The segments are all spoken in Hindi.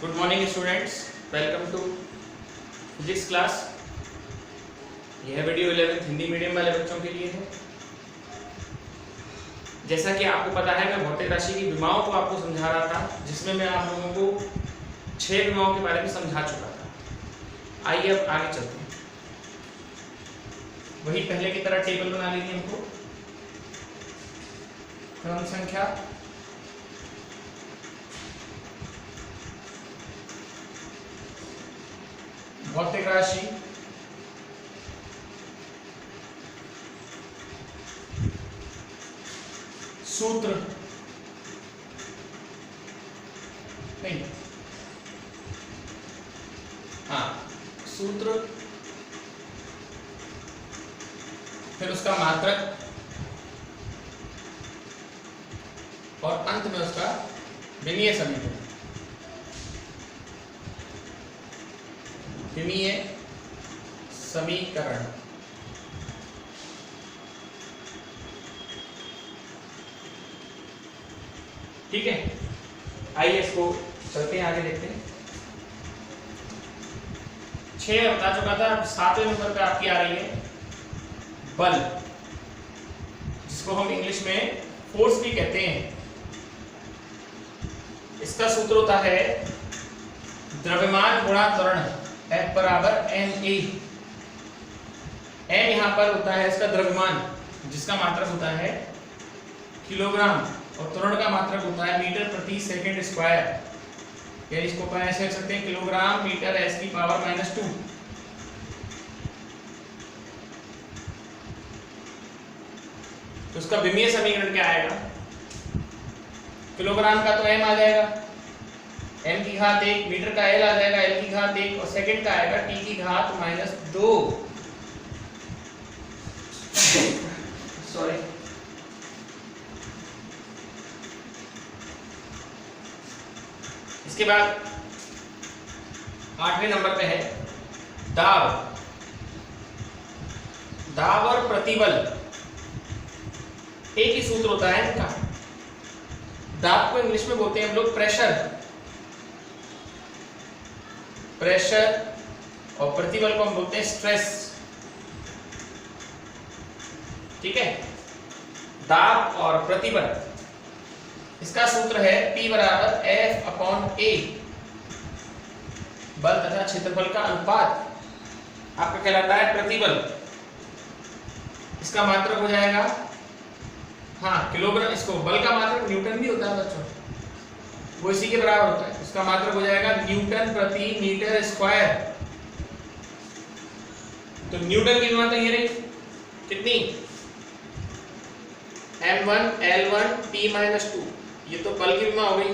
Good morning students, welcome to physics class. यह वीडियो 11th हिंदी मीडियम वाले बच्चों के लिए है। जैसा कि आपको पता है, मैं भौतिक राशि की विमाओं को आपको समझा रहा था, जिसमें मैं आप लोगों को 6 विमाओं के बारे में समझा चुका था। आइए अब आगे चलते हैं। वही पहले की तरह टेबल बना लीजिए हमको। क्रम संख्या, भौतिक राशि, सूत्र नहीं, सूत्र, फिर उसका मात्रक और अंत में उसका विमीय समीकरण। विमीय समीकरण ठीक है। आइए इसको चलते हैं, आगे देखते हैं। 6 बता चुका था, 7वें नंबर पे आपकी आ रही है बल, जिसको हम इंग्लिश में फोर्स भी कहते हैं। इसका सूत्र होता है द्रव्यमान गुणा त्वरण, F बराबर ma। m यहां पर होता है इसका द्रव्यमान, जिसका मात्रक होता है किलोग्राम, और त्वरण का मात्रक होता है मीटर प्रति सेकंड स्क्वायर। यानी इसको अपन ऐसे लिख सकते हैं, किलोग्राम मीटर s की पावर -2। तो उसका विमीय समीकरण क्या आएगा? किलोग्राम का तो m आ जाएगा, m की घात 1, मीटर का l आ जाएगा, l की घात 1, और सेकंड का आएगा t की घात -2। सॉरी, इसके बाद 8वें नंबर पे है दाब। दाब और प्रतिबल एक ही सूत्र होता है इनका। दाब को इंग्लिश में बोलते हैं हम लोग प्रेशर, और प्रतिबल को हम बोलते हैं स्ट्रेस। ठीक है, दाब और प्रतिबल, इसका सूत्र है P बराबर F/A। बल तथा क्षेत्रफल का अनुपात आपका कहलाता है प्रतिबल। इसका मात्रक हो जाएगा, किलोग्राम। इसको बल का मात्रक न्यूटन भी होता है बच्चों, वो इसी के बराबर होता है। इसका मात्रक हो जाएगा न्यूटन प्रति मीटर स्क्वायर। तो न्यूटन की मात्रा ये रही कितनी, m1 l1 t-2। ये तो बल की विमा हो गई,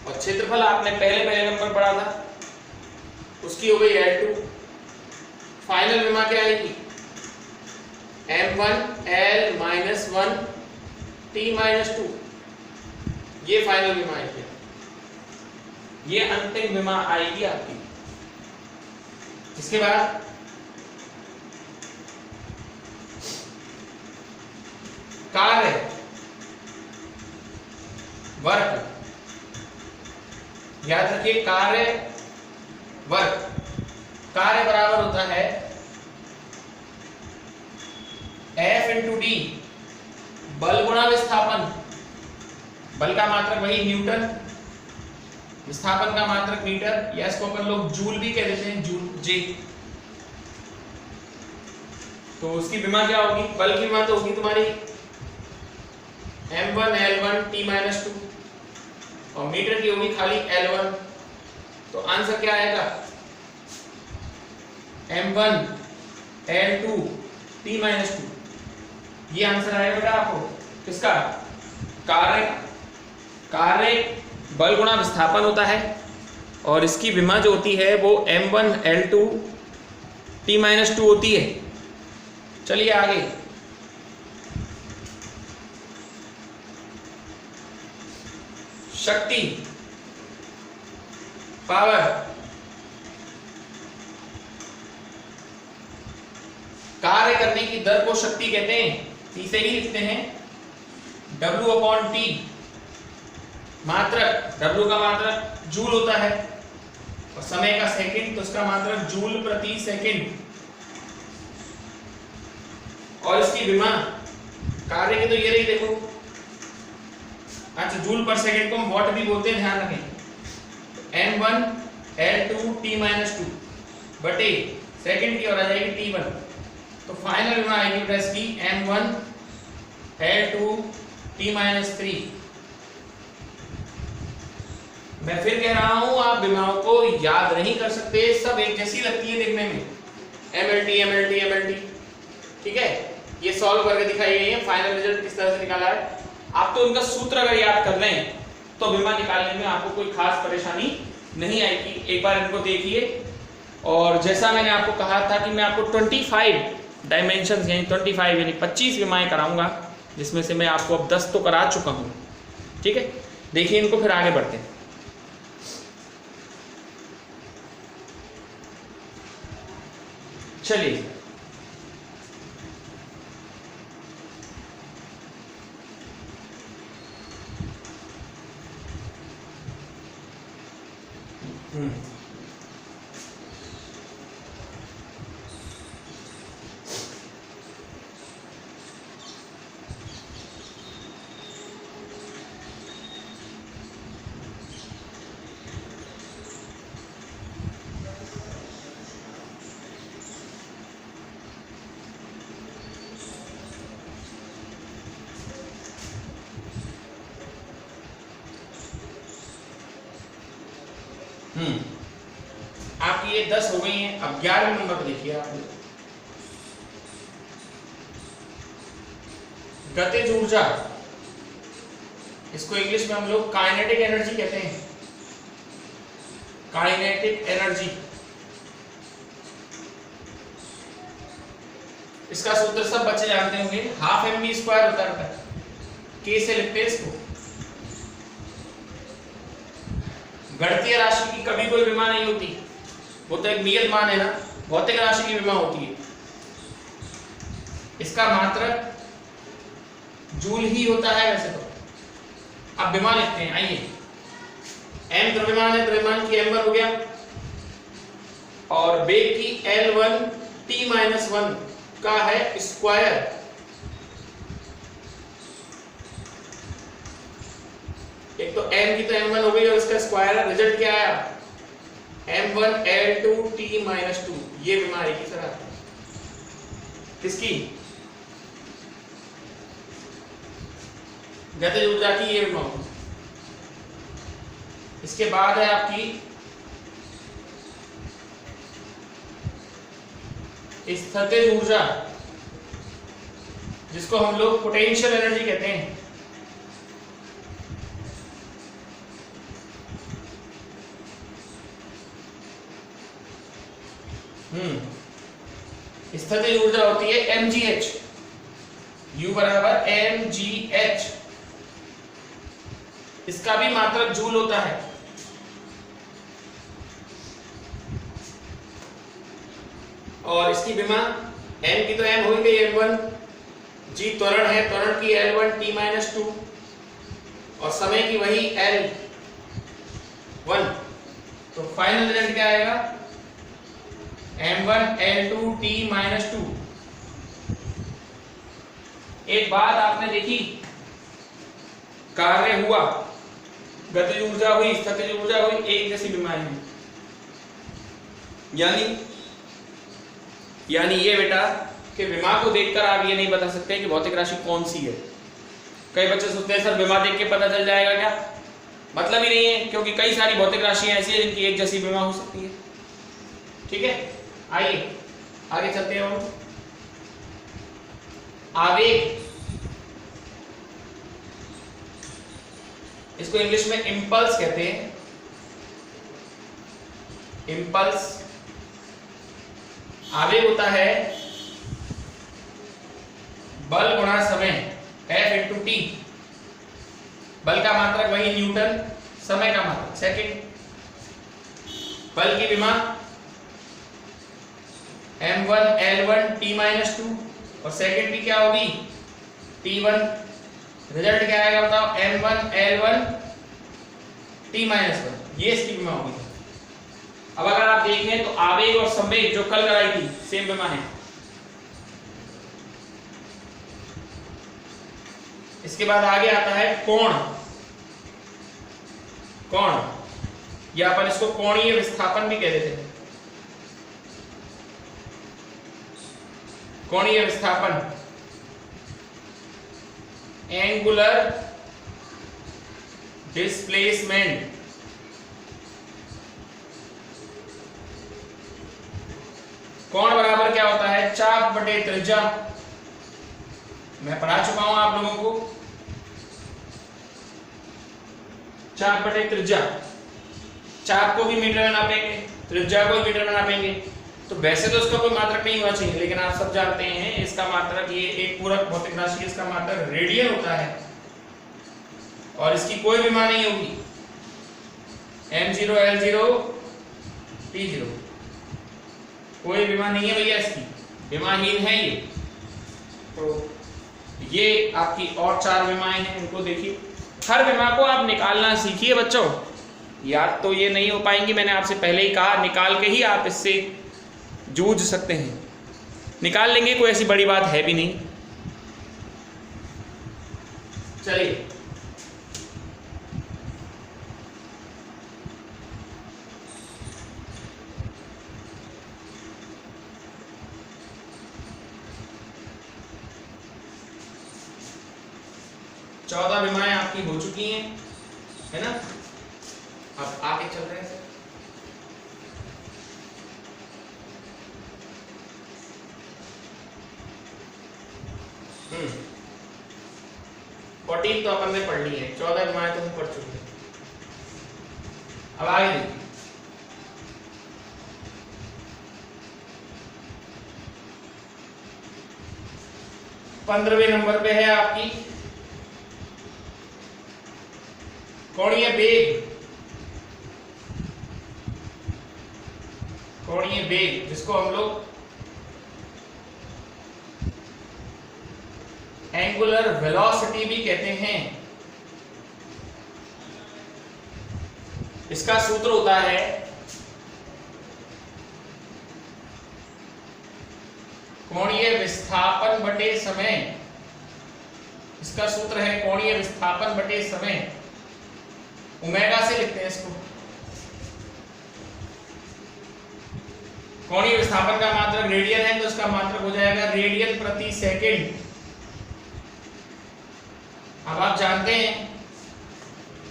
और क्षेत्रफल आपने पहले नंबर पढ़ा था, उसकी हो गई L2। फाइनल विमा क्या आएगी, m1 l-1 t-2। ये फाइनल विमा आएगी, ये अंतिम विमा आएगी आपकी। इसके बाद कार्य, वर्क। याद रखिए, कार्य वर्क। कार्य बराबर होता है F × D, बल गुणा विस्थापन। बल का मात्रक वही न्यूटन, विस्थापन का मात्रक मीटर, या इसको अपन लोग जूल भी कह देते हैं, जूल J। तो उसकी विमा क्या होगी, बल की विमा तो होगी तुम्हारी m1 l1 t-2, और मीटर की होगी खाली l1। तो आंसर क्या आएगा, m1 l2 t-2। ये आंसर आएगा बेटा आपको किसका, कार्य बल गुणा विस्थापन होता है, और इसकी विमा जो होती है वो m1 l2 t-2 होती है। चलिए आगे, शक्ति, पावर। कार्य करने की दर को शक्ति कहते हैं, इसे ही लिखते हैं W/T। मात्रक, W का मात्रक जूल होता है और समय का सेकंड, तो उसका मात्रक जूल प्रति सेकंड। और इसकी विमा कार्य की तो ये रही, देखो। अच्छा, जूल पर सेकंड को हम वॉट भी बोलते हैं, ध्यान रखें। m1 L2 T-2 बटे सेकंड की और आ जाएगी T1, तो फाइनल विमा आएगी प्रेस की m1 L2 T-3। मैं फिर कह रहा हूं, आप विमाओं को याद नहीं कर सकते, सब एक जैसी लगती है देखने में, MLT, ठीक है। ये सॉल्व करके दिखाई गई है, फाइनल रिजल्ट किस तरह से निकाला है। आप तो उनका सूत्र अगर याद कर लें तो विमा निकालने में आपको कोई खास परेशानी नहीं आएगी। एक बार इनको देखिए, और जैसा मैंने आपको कहा था कि मैं आपको 25 डायमेंशंस यानी 25 विमाएं कराऊंगा, जिसमें से मैं आपको अब 10 तो करा चुका हूं, ठीक है। देखिए इनको, फिर आगे बढ़ते हैं। चलिए, आपकी ये 10 हो गई हैं। अब 11वें नंबर पर देखिए आप, गतिज ऊर्जा, इसको इंग्लिश में हम लोग काइनेटिक एनर्जी कहते हैं। काइनेटिक एनर्जी, इसका सूत्र सब बच्चे जानते होंगे, 12 mv² होता है। K से लिखते हैं इसको। गणितीय राशि की कभी कोई विमा नहीं होती, वो तो एक नियत मान है ना। भौतिक राशि की विमा होती है, इसका मात्रक जूल ही होता है वैसे तो। अब विमा लिखते हैं, आइए। m द्रव्यमान है, द्रव्यमान की m1 हो गया, और वेग की L1 T-1 का है स्क्वायर। एक तो m की तो m1 हो गई और इसका स्क्वायर है। रिजल्ट क्या आया? m1 L2 T-2। ये विमा आएगी सर आपकी, किसकी? गतिज ऊर्जा की ये विमा। इसके बाद है आपकी स्थितिज ऊर्जा, जिसको हम लोग पोटेंशियल एनर्जी कहते हैं। स्थितिज ऊर्जा होती है mgh, U बराबर mgh। इसका भी मात्रक जूल होता है। और इसकी विमा m की तो m हो गई L1, g त्वरण है, त्वरण की L1 T-2 और समय की वही L1। तो फाइनल रिजल्ट क्या आएगा? m1 L2 T-2। एक बात आपने देखी, कार्य हुआ, गतिज ऊर्जा हुई, स्थितिज ऊर्जा हुई, एक जैसी विमाएं हैं। यानी ये बेटा कि विमा को देखकर आप ये नहीं बता सकते कि भौतिक राशि कौन सी है। कई बच्चे सोचते हैं सर विमा देख के पता चल जाएगा क्या? मतलब ही नहीं है, क्योंकि कई सारी भौतिक राशियां ऐसी है जिनकी एक जैसी विमा हो सकती है। ठीक है, आइए आगे चलते हैं हम। आवेग, इसको इंग्लिश में इंपल्स कहते हैं। इंपल्स आवेग होता है बल गुणा समय, F × T। बल का मात्रक वही न्यूटन, समय का मात्रक सेकंड। बल की विमा m1 L1 T-2 और सेकंड की क्या होगी? T1। रिजल्ट क्या आएगा बताओ? m1 L1 t-1, ये इसकी विमा होगी। अब अगर आप देखें तो आवेग और संवेग जो कल कराई थी सेम विमा है। इसके बाद आगे आता है कोण। कोण या अपन इसको कोणीय विस्थापन भी कह देते हैं। कोणीय विस्थापन, एंगुलर डिस्प्लेसमेंट। कोण बराबर क्या होता है? चाप बटे त्रिज्या। मैं पढ़ा चुका हूं आप लोगों को, चाप बटे त्रिज्या। चाप को भी मीटर में नापेंगे, त्रिज्या को भी मीटर में नापेंगे। तो वैसे तो इसका कोई मात्रक नहीं होना चाहिए, लेकिन आप सब जानते हैं इसका मात्रक, ये एक पूरक भौतिक राशि, इसका मात्रक रेडियन होता है और इसकी कोई विमा नहीं होगी। m0 l0 t0 कोई विमा नहीं है भैया, इसकी विमाहीन है ये। तो ये आपकी और 4 विमाएं हैं, इनको देखिए। हर विमा को आप निकालना सीखिए बच्चों, याद तो ये नहीं हो पाएंगी, मैंने आपसे पहले ही कहा, निकाल के ही आप इससे जूझ सकते हैं। निकाल लेंगे, कोई ऐसी बड़ी बात है भी नहीं। चलिए चौदह विमाएं आपकी हो चुकी हैं, है ना। अब आगे चल रहे हैं। 14 तो अपन ने पढ़ ली है, 14 विमाएं तो हम पढ़ चुके हैं। अब आगे देखिए, 15वें नंबर पे है आपकी कोणीय वेग। कोणीय वेग जिसको हम लोग एंगुलर वेलोसिटी भी कहते हैं। इसका सूत्र होता है कोणीय विस्थापन बटे समय। इसका सूत्र है कोणीय विस्थापन बटे समय, ओमेगा से लिखते हैं इसको। कोणीय विस्थापन का मात्रक रेडियन है, तो इसका मात्रक हो जाएगा रेडियन प्रति सेकंड। अब आप जानते हैं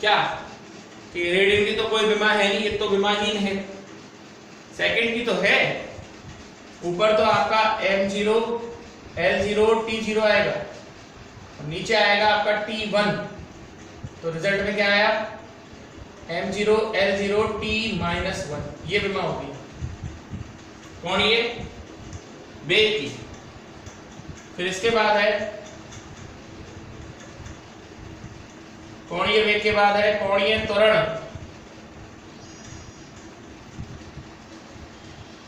क्या कि रेडियन की तो कोई विमा है नहीं, ये तो विमाहीन है। सेकंड की तो है, ऊपर तो आपका m0 l0 t0 आएगा और नीचे आएगा आपका t1। तो रिजल्ट में क्या आया? m0 l0 t-1। ये विमा होगी कोणीय वेग की। फिर इसके बाद है कोणीय वेग के बाद है कोणीय त्वरण।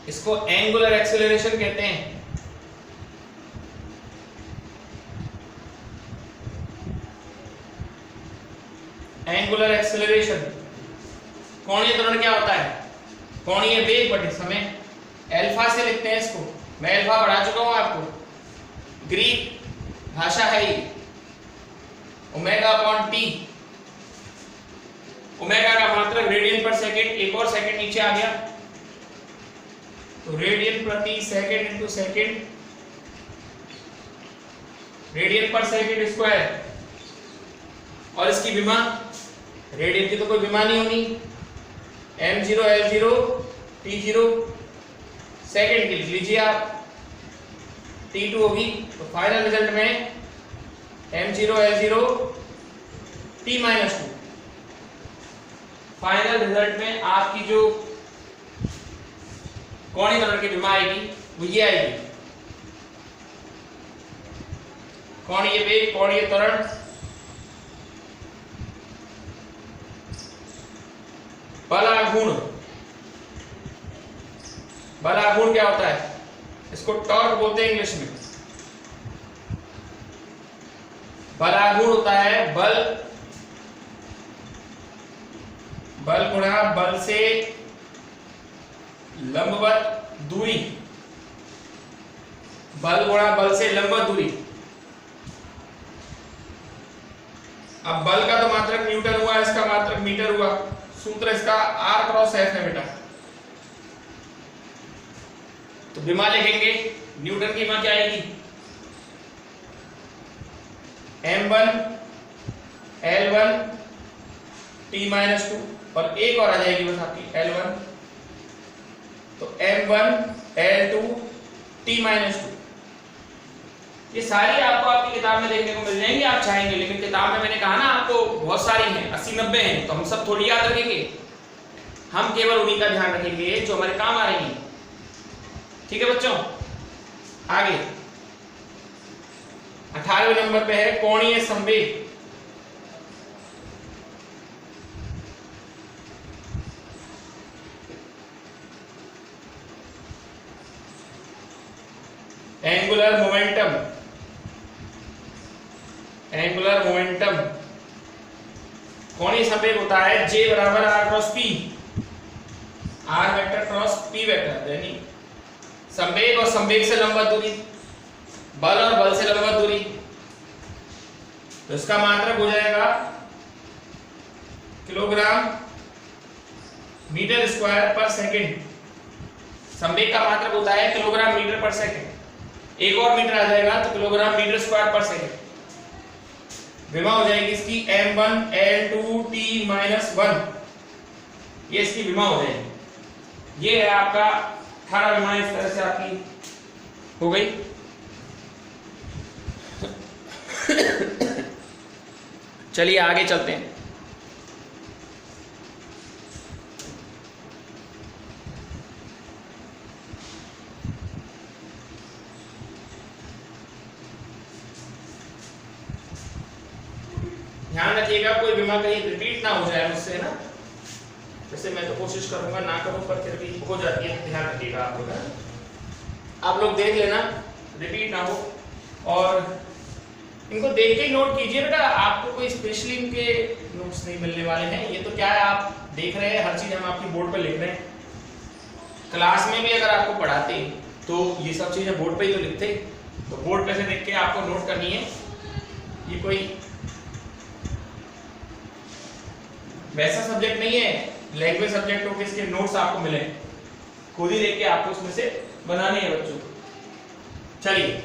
इसको एंगुलर एक्सेलरेशन कहते हैं। एंगुलर एक्सेलरेशन, कोणीय त्वरण क्या होता है? कोणीय वेग बटे समय। अल्फा से लिखते हैं इसको, मैं अल्फा पढ़ा चुका हूं आपको, ग्रीक भाषा है ये। ओमेगा अपॉन टी, ओमेगा का मात्रक रेडियन पर सेकंड, एक और सेकंड नीचे आ गया तो रेडियन प्रति सेकंड इनटू सेकंड, रेडियन पर सेकंड स्क्वायर। और इसकी विमा, रेडियन की तो कोई विमा नहीं होनी, m0 l0 t0। सेकंड की लिख लीजिए आप, t2 होगी। तो फाइनल रिजल्ट में m0 l0 t-2। Final result में आपकी जो कोणीय त्वरण की विमा आएगी वो ये आएगी, कोणीय वेग, कोणीय त्वरण बलाघूर्ण। बलाघूर्ण क्या होता है? इसको टॉर्क बोलते हैं इंग्लिश में। बलाघूर्ण होता है बल बल गुणा बल से लंबवत दूरी, बल गुणा बल से लंबवत दूरी। अब बल का तो मात्रक न्यूटन हुआ, इसका मात्रक मीटर हुआ। सूत्र इसका R क्रॉस F है बेटा। तो विमा लिखेंगे, न्यूटन की विमा क्या आएगी, m1 L1 T-2 और एक और आ जाएगी बस आपकी L1, तो m1 L2 T-2। ये सारी आपको आपकी किताब में देखने को मिल जाएंगी, आप चाहेंगे, लेकिन किताब में मैंने कहा ना आपको बहुत सारी हैं, 80-90 हैं, तो हम सब थोड़ी याद रखेंगे, हम केवल उन्हीं का ध्यान रखेंगे जो हमारे काम आ रही हैं। ठीक है बच्चों, आगे 18वें नंबर पे है कोणीय संवेग। एंगुलर मोमेंटम, एंगुलर मोमेंटम कोणीय संवेग होता है J बराबर R cross P, R vector cross P vector, यानी संवेग और संवेग से लंबवत दूरी, बल और बल से लंबवत दूरी। तो इसका मात्रक हो जाएगा किलोग्राम मीटर स्क्वायर पर सेकंड। संवेग का मात्रक होता है किलोग्राम मीटर पर सेकंड, एक और मीटर आ जाएगा तो किलोग्राम मीटर स्क्वायर पर सेकंड। विमा हो जाएगी इसकी m1 L2 T-1, ये इसकी विमा हो जाएगी। ये है आपका 18 विमा, इस तरह से आपकी हो गई। चलिए आगे चलते हैं। ध्यान रखिएगा कोई विमा कहीं रिपीट ना हो जाए मुझसे ना, वैसे मैं तो कोशिश करूंगा ना करूं, पर फिर भी हो जाती है, ध्यान रखिएगा आप लोग। आप लोग देख लेना, रिपीट ना हो, और इनको देख के ही नोट कीजिए बेटा। आपको कोई स्पेशली इनके नोट्स नहीं मिलने वाले हैं, ये तो क्या है, आप देख रहे हैं हर चीज हम आपकी बोर्ड पर लिख रहे हैं। क्लास में भी अगर आपको पढ़ाते तो ये सब चीजें बोर्ड पे ही तो लिखते, तो बोर्ड पे से देख के आपको नोट करनी है। ये कोई वैसा सब्जेक्ट नहीं है लैंग्वेज सब्जेक्ट हो कि इसके नोट्स आपको मिले, खुद ही देख के आपको उसमें से बनाने हैं बच्चों। चलिए,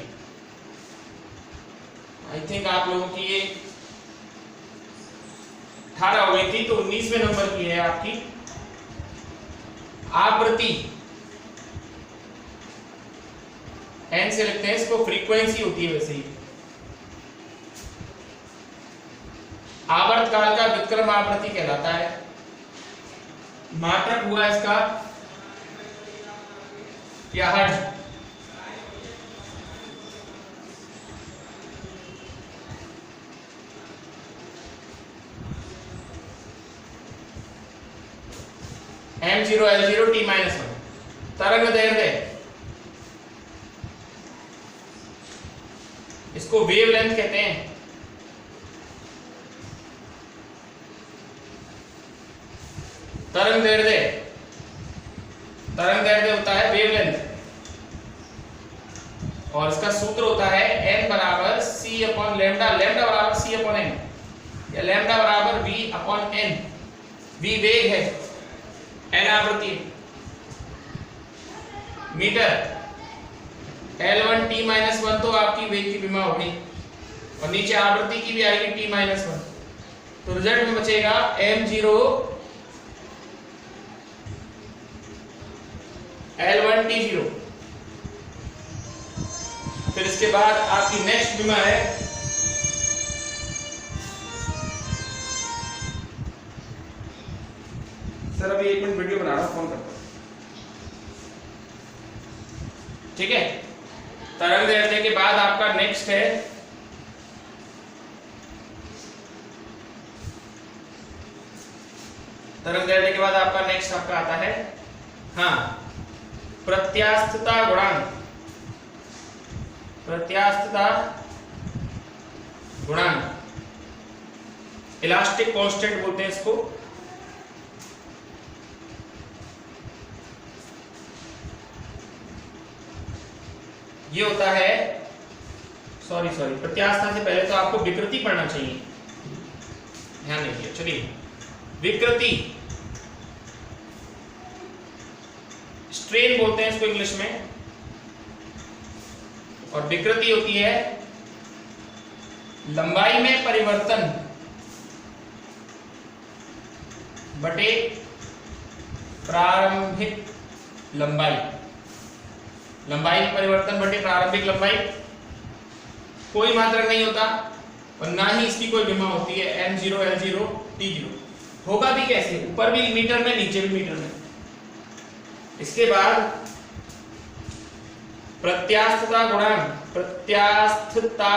आई थिंक आप लोगों की ये 18 हो गई थी, तो 19वें नंबर की है आपकी आवृत्ति। एन से लिखते हैं इसको, फ्रीक्वेंसी होती है वैसे ही। आवर्त काल का व्युत्क्रम आवृत्ति कहलाता है। मात्रक हुआ इसका क्या, हर्ट्ज। m0 L0 T-1 तरंग दैर्ध्य, इसको वेवलेंथ कहते हैं। तरंग दैर्ध्य, तरंग दैर्ध्य होता है वेवलेंथ, और इसका सूत्र होता है n बराबर c अपॉन लैम्डा, लैम्डा बराबर c अपॉन n, या लैम्डा बराबर v अपॉन n। v वेग है, n आवृत्ति, मीटर। L1 T-1 तो आपकी वेग की विमा होगी, और नीचे आवृत्ति की भी आएगी T-1, तो रिजल्ट में बचेगा m0 L1 T0। फिर इसके बाद आपकी नेक्स्ट विमा है सर, अभी 1 मिनट वीडियो बना रहा हूं, फोन करता हूं। ठीक है, तरंग दैर्ध्य के बाद आपका नेक्स्ट है तरंग दैर्ध्य के बाद आपका नेक्स्ट आपका आता है प्रत्यास्थता गुणांक। प्रत्यास्थता गुणांक, इलास्टिक कांस्टेंट बोलते हैं इसको। ये होता है, सॉरी प्रत्यास्था से पहले तो आपको विकृति पढ़ना चाहिए, ध्यान दीजिए। चलिए, विकृति स्ट्रेन बोलते हैं इसको इंग्लिश में, और विकृति होती है लंबाई में परिवर्तन बटे प्रारंभिक लंबाई, लंबाई में परिवर्तन बटे प्रारंभिक लंबाई। कोई मात्रक नहीं होता और ना ही इसकी कोई विमा होती है, m0 l0 t0। होगा भी कैसे, ऊपर भी मीटर में नीचे भी मीटर में। इसके बाद प्रत्यास्थता गुणांक, प्रत्यास्थता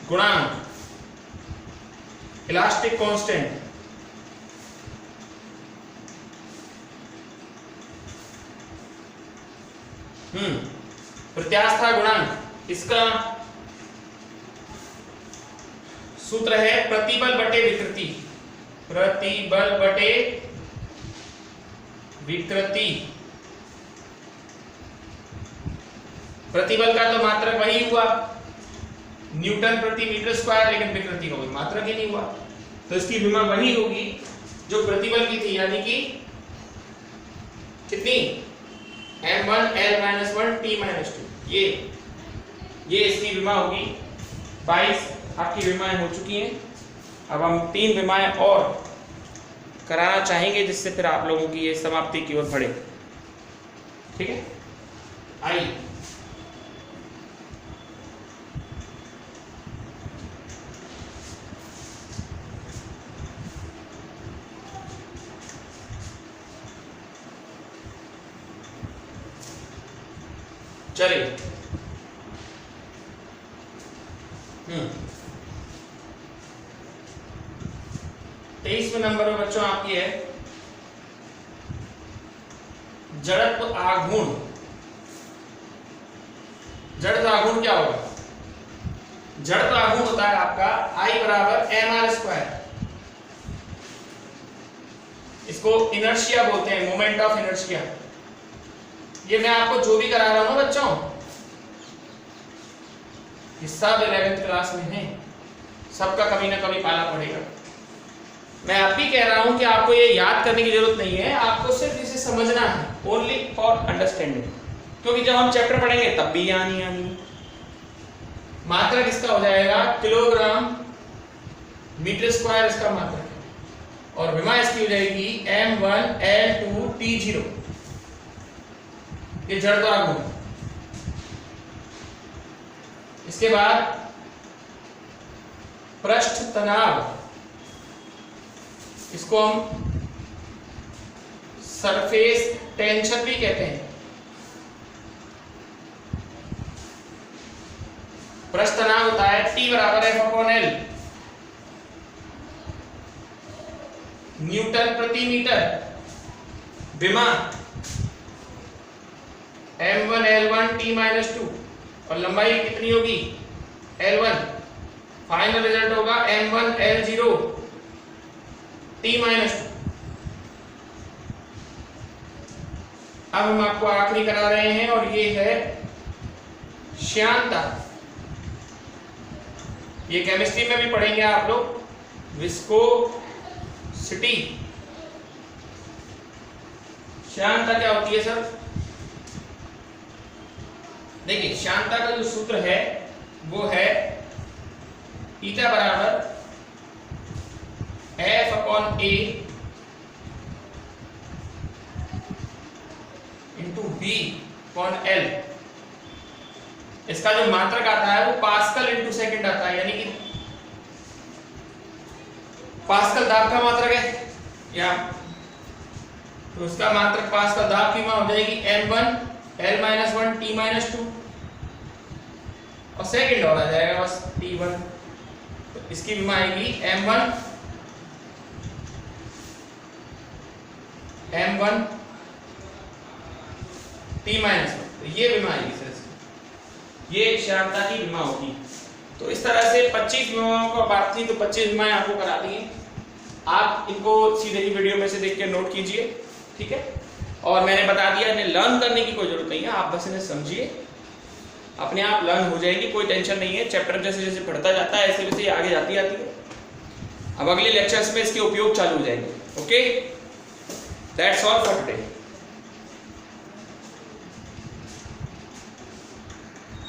गुणांक, इलास्टिक कांस्टेंट, प्रत्यास्था गुणांक, इसका सूत्र है प्रतिबल बटे विकृति, प्रतिबल बटे विकृति। प्रतिबल का तो मात्रक वही हुआ न्यूटन प्रति मीटर स्क्वायर, लेकिन विकृति का कोई मात्रक ही नहीं हुआ, तो इसकी विमा वही होगी जो प्रतिबल की थी, यानी कि कितनी, m1 l-1 t-2। ये इसकी विमा होगी। 22 आपकी विमाएं हो चुकी हैं। अब हम 3 विमाएं और कराना चाहेंगे, जिससे फिर आप लोगों की ये समाप्ति की ओर बढ़े। ठीक है, आइए। चलिए, 23वें नंबर में बच्चों आपकी है जड़त्व आघूर्ण। जड़त्व आघूर्ण क्या होगा, जड़त्व आघूर्ण होता है आपका I बराबर mr²। इसको इनर्शिया बोलते हैं, मोमेंट ऑफ इनर्शिया। ये मैं आपको जो भी करा रहा हूं बच्चों, ये सब 11th क्लास में है, सबका कभी ना कभी पाला पड़ेगा। मैं आप भी कह रहा हूं कि आपको ये याद करने की जरूरत नहीं है, आपको सिर्फ इसे समझना है, ओनली फॉर अंडरस्टैंडिंग, क्योंकि जब हम चैप्टर पढ़ेंगे तब भी आनी मात्रक इसका हो जाएगा किलोग्राम मीटर स्क्वायर, इसका मात्रक है, और विमा इसकी हो जाएगी m1 l2 t0। ये जड़त्व आघूर्ण। इसके बाद पृष्ठ तनाव, इसको हम सरफेस टेंशन भी कहते हैं। पृष्ठ तनाव होता है T बराबर F/L, न्यूटन प्रति मीटर। विमा m1 l1 t-2, और लंबाई कितनी होगी l1। फाइनल रिजल्ट होगा m1 l0 t-2। अब हम आपको आखिरी करा रहे हैं, और ये है श्यानता। ये केमिस्ट्री में भी पढ़ेंगे आप लोग, विस्कोसिटी। श्यानता क्या होती है सर? देखिए, श्यानता का जो सूत्र है वो है ईटा बराबर F/A इंटू V/L। इसका जो मात्रक आता है वो पास्कल इंटू सेकंड आता है, यानी कि पास्कल दाब का मात्रक है या, तो उसका मात्रक पास्कल दाब की मान हो जाएगी m1 l-1 t-2, और सेकंड और आ जाएगा बस t1। तो इसकी विमा आएगी m1 t-1। तो ये विमा आएगी सर, ये श्यानता की विमा होगी। तो इस तरह से 25 विमाओं का बात थी, तो 25 विमाएं आपको करा दी हैं। आप इनको सीधे ही वीडियो में से देख के नोट कीजिए, ठीक है। और मैंने बता दिया, इन्हें लर्न करने की कोई जरूरत नहीं है, आप बस इन्हें समझिए, अपने आप लर्न हो जाएगी, कोई टेंशन नहीं है। चैप्टर जैसे जैसे बढ़ता जाता है ऐसे वैसे आगे जाती है। अब अगले लेक्चर्स में इसके उपयोग चालू हो जाएंगे। Okay, that's all for today.